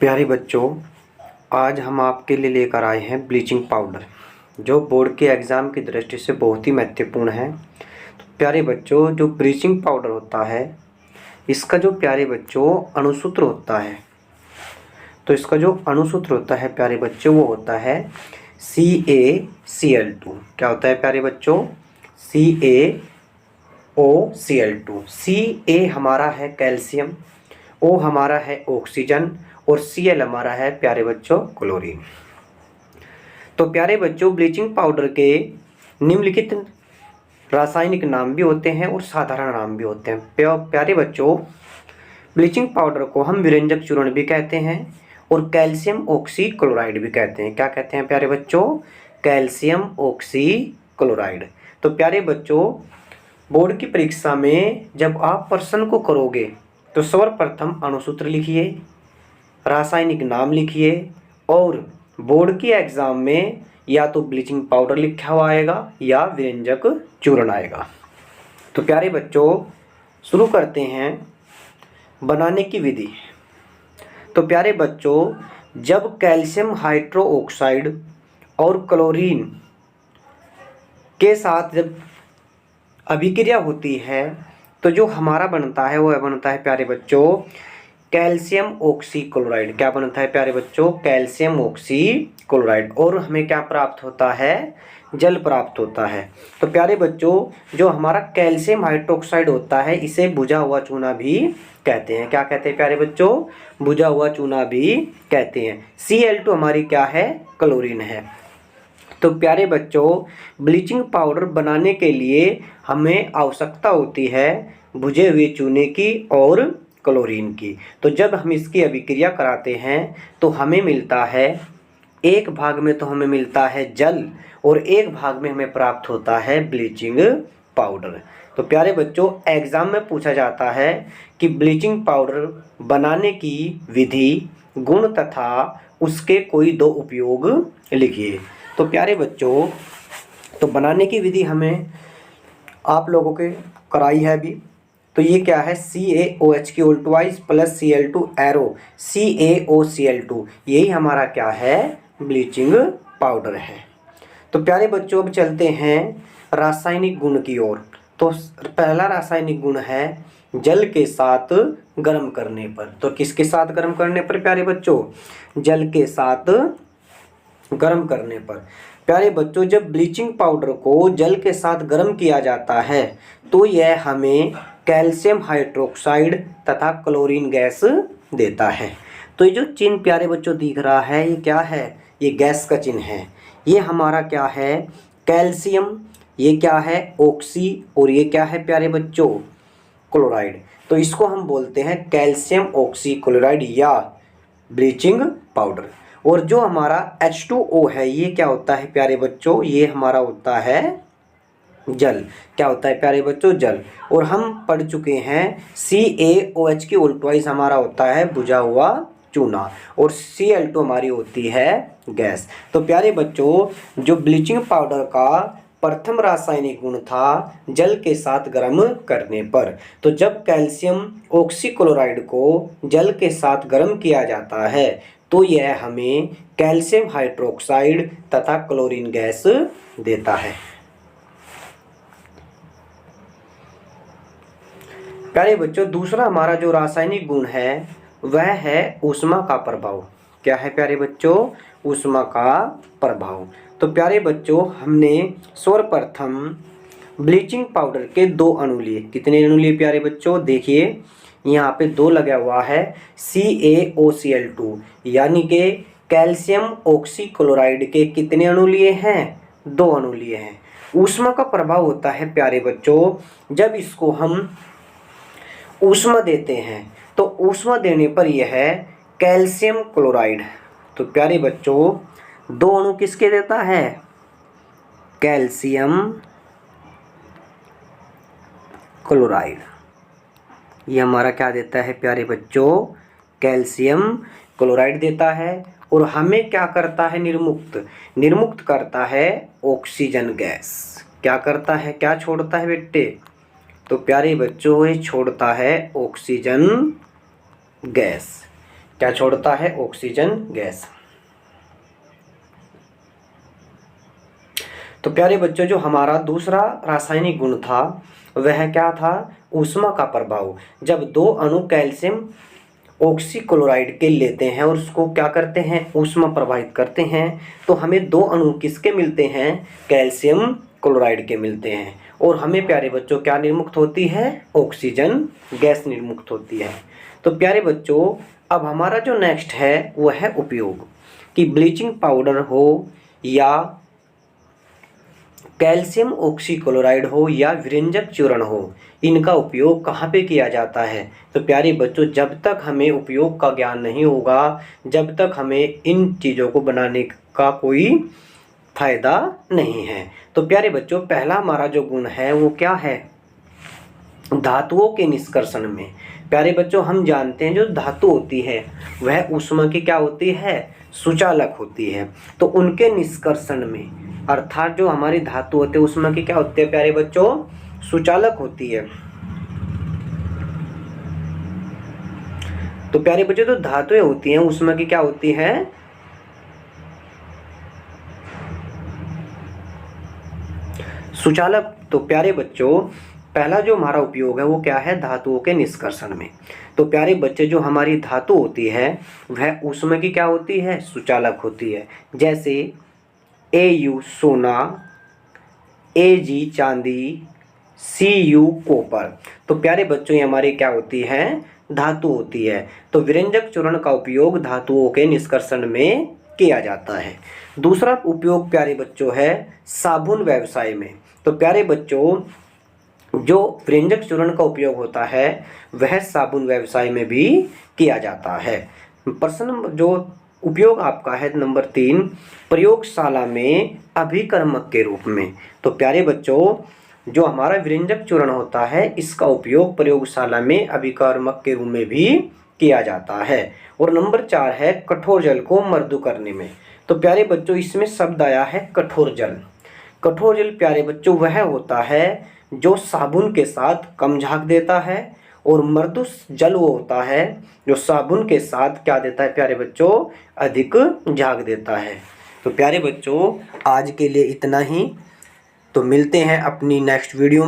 प्यारे बच्चों, आज हम आपके लिए लेकर आए हैं ब्लीचिंग पाउडर, जो बोर्ड के एग्ज़ाम की दृष्टि से बहुत ही महत्वपूर्ण है। तो प्यारे बच्चों, जो ब्लीचिंग पाउडर होता है, इसका जो प्यारे बच्चों अणुसूत्र होता है, तो इसका जो अणुसूत्र होता है प्यारे बच्चों, वो होता है CaCl2। क्या होता है प्यारे बच्चों? CaOCl2। Ca हमारा है कैल्शियम, O हमारा है ऑक्सीजन और Cl हमारा है प्यारे बच्चों क्लोरीन। तो प्यारे बच्चों, ब्लीचिंग पाउडर के निम्नलिखित रासायनिक नाम भी होते हैं और साधारण नाम भी होते हैं। प्यारे बच्चों, ब्लीचिंग पाउडर को हम विरंजक चूर्ण भी कहते हैं और कैल्शियम ऑक्सी क्लोराइड भी कहते हैं। क्या कहते हैं प्यारे बच्चों? Calcium oxy chloride. तो प्यारे बच्चों, बोर्ड की परीक्षा में जब आप प्रश्न को करोगे तो सर्वप्रथम अणुसूत्र लिखिए, रासायनिक नाम लिखिए और बोर्ड की एग्जाम में या तो ब्लीचिंग पाउडर लिखा हुआ आएगा या विरंजक चूर्ण आएगा। तो प्यारे बच्चों, शुरू करते हैं बनाने की विधि। तो प्यारे बच्चों, जब कैल्शियम हाइड्रोक्साइड और क्लोरीन के साथ जब अभिक्रिया होती है तो जो हमारा बनता है वो बनता है प्यारे बच्चों कैल्शियम ऑक्सी क्लोराइड। क्या बनता है प्यारे बच्चों? Calcium oxy chloride. और हमें क्या प्राप्त होता है? जल प्राप्त होता है। तो प्यारे बच्चों, जो हमारा कैल्शियम हाइड्रोक्साइड होता है इसे बुझा हुआ चूना भी कहते हैं। क्या कहते हैं प्यारे बच्चों? बुझा हुआ चूना भी कहते हैं। Cl2 हमारी क्या है? क्लोरीन है। तो प्यारे बच्चों, ब्लीचिंग पाउडर बनाने के लिए हमें आवश्यकता होती है बुझे हुए चूने की और क्लोरीन की। तो जब हम इसकी अभिक्रिया कराते हैं तो हमें मिलता है, एक भाग में तो हमें मिलता है जल और एक भाग में हमें प्राप्त होता है ब्लीचिंग पाउडर। तो प्यारे बच्चों, एग्जाम में पूछा जाता है कि ब्लीचिंग पाउडर बनाने की विधि, गुण तथा उसके कोई दो उपयोग लिखिए। तो प्यारे बच्चों, तो बनाने की विधि हमें आप लोगों के कराई है अभी। तो ये क्या है? CaOH plus Cl2 arrow CaOCl2, यही हमारा क्या है? ब्लीचिंग पाउडर है। तो प्यारे बच्चों, अब चलते हैं रासायनिक गुण की ओर। तो पहला रासायनिक गुण है जल के साथ गर्म करने पर। तो किसके साथ गर्म करने पर प्यारे बच्चों? जल के साथ गर्म करने पर। प्यारे बच्चों, जब ब्लीचिंग पाउडर को जल के साथ गर्म किया जाता है तो यह हमें कैल्शियम हाइड्रोक्साइड तथा क्लोरीन गैस देता है। तो ये जो चिन्ह प्यारे बच्चों दिख रहा है, ये क्या है? ये गैस का चिन्ह है। ये हमारा क्या है? कैल्शियम। ये क्या है? ऑक्सी। और ये क्या है प्यारे बच्चों? क्लोराइड। तो इसको हम बोलते हैं कैल्शियम ऑक्सी क्लोराइड या ब्लीचिंग पाउडर। और जो हमारा H2O है, ये क्या होता है प्यारे बच्चों? ये हमारा होता है जल। क्या होता है प्यारे बच्चों? जल। और हम पढ़ चुके हैं CaOH की उल्टवाइज हमारा होता है बुझा हुआ चूना और Cl2 हमारी होती है गैस। तो प्यारे बच्चों, जो ब्लीचिंग पाउडर का प्रथम रासायनिक गुण था जल के साथ गर्म करने पर। तो जब कैल्शियम ऑक्सीक्लोराइड को जल के साथ गर्म किया जाता है तो यह हमें कैल्शियम हाइड्रोक्साइड तथा क्लोरीन गैस देता है। प्यारे बच्चों, दूसरा हमारा जो रासायनिक गुण है वह है ऊष्मा का प्रभाव। क्या है प्यारे बच्चों? ऊष्मा का प्रभाव। तो प्यारे बच्चों, हमने सर्वप्रथम ब्लीचिंग पाउडर के दो अणु लिए। कितने अणु लिए प्यारे बच्चों? देखिए यहाँ पे दो लगा हुआ है CaOCl2, यानी कि कैल्शियम ऑक्सीक्लोराइड के कितने अणु लिए हैं? दो अणु लिए हैं। ऊष्मा का प्रभाव होता है प्यारे बच्चों, जब इसको हम ऊष्मा देते हैं तो ऊष्मा देने पर यह है कैल्शियम क्लोराइड। तो प्यारे बच्चों, दो अणु किसके देता है? Calcium chloride. ये हमारा क्या देता है प्यारे बच्चों? कैल्शियम क्लोराइड देता है। और हमें क्या करता है? निर्मुक्त करता है ऑक्सीजन गैस। क्या करता है? क्या छोड़ता है बेटे? तो प्यारे बच्चों, ये छोड़ता है ऑक्सीजन गैस। क्या छोड़ता है? Oxygen gas. तो प्यारे बच्चों, जो हमारा दूसरा रासायनिक गुण था वह क्या था? ऊष्मा का प्रभाव। जब दो अणु कैल्शियम ऑक्सीक्लोराइड के लेते हैं और उसको क्या करते हैं? ऊष्मा प्रवाहित करते हैं, तो हमें दो अणु किसके मिलते हैं? कैल्शियम क्लोराइड के मिलते हैं। और हमें प्यारे बच्चों क्या निर्मुक्त होती है? ऑक्सीजन गैस निर्मुक्त होती है। तो प्यारे बच्चों, अब हमारा जो नेक्स्ट है वह है उपयोग, कि ब्लीचिंग पाउडर हो या कैल्शियम ऑक्सीक्लोराइड हो या विरंजक चूर्ण हो, इनका उपयोग कहाँ पे किया जाता है? तो प्यारे बच्चों, जब तक हमें उपयोग का ज्ञान नहीं होगा, जब तक हमें इन चीज़ों को बनाने का कोई फायदा नहीं है। तो प्यारे बच्चों, पहला हमारा जो गुण है वो क्या है? धातुओं के निष्कर्षण में। प्यारे बच्चों, हम जानते हैं जो धातु होती है वह ऊष्मा की क्या होती है? सुचालक होती है। तो उनके निष्कर्षण में, अर्थात जो हमारी धातु होते हैं ऊष्मा की क्या होती है प्यारे बच्चों? सुचालक होती है। तो प्यारे बच्चों, जो धातुएं होती हैं ऊष्मा की क्या होती है? सुचालक। तो प्यारे बच्चों, पहला जो हमारा उपयोग है वो क्या है? धातुओं के निष्कर्षण में। तो प्यारे बच्चे, जो हमारी धातु होती है वह ऊष्मा की क्या होती है? सुचालक होती है। जैसे Au सोना, Ag चांदी, Cu कॉपर। तो प्यारे बच्चों, ये हमारी क्या होती है? धातु होती है। तो विरंजक चूर्ण का उपयोग धातुओं के निष्कर्षण में किया जाता है। दूसरा उपयोग प्यारे बच्चों है साबुन व्यवसाय में। तो प्यारे बच्चों, जो विरंजक चूर्ण का उपयोग होता है वह साबुन व्यवसाय में भी किया जाता है। प्रश्न जो उपयोग आपका है नंबर 3, प्रयोगशाला में अभिकर्मक के रूप में। तो प्यारे बच्चों, जो हमारा विरंजक चूर्ण होता है इसका उपयोग प्रयोगशाला में अभिकर्मक के रूप में भी किया जाता है। और नंबर 4 है कठोर जल को मृदु करने में। तो प्यारे बच्चों, इसमें शब्द आया है कठोर जल। कठोर जल प्यारे बच्चों वह होता है जो साबुन के साथ कम झाग देता है, और मृदु जल वो होता है जो साबुन के साथ क्या देता है प्यारे बच्चों? अधिक झाग देता है। तो प्यारे बच्चों, आज के लिए इतना ही। तो मिलते हैं अपनी नेक्स्ट वीडियो में।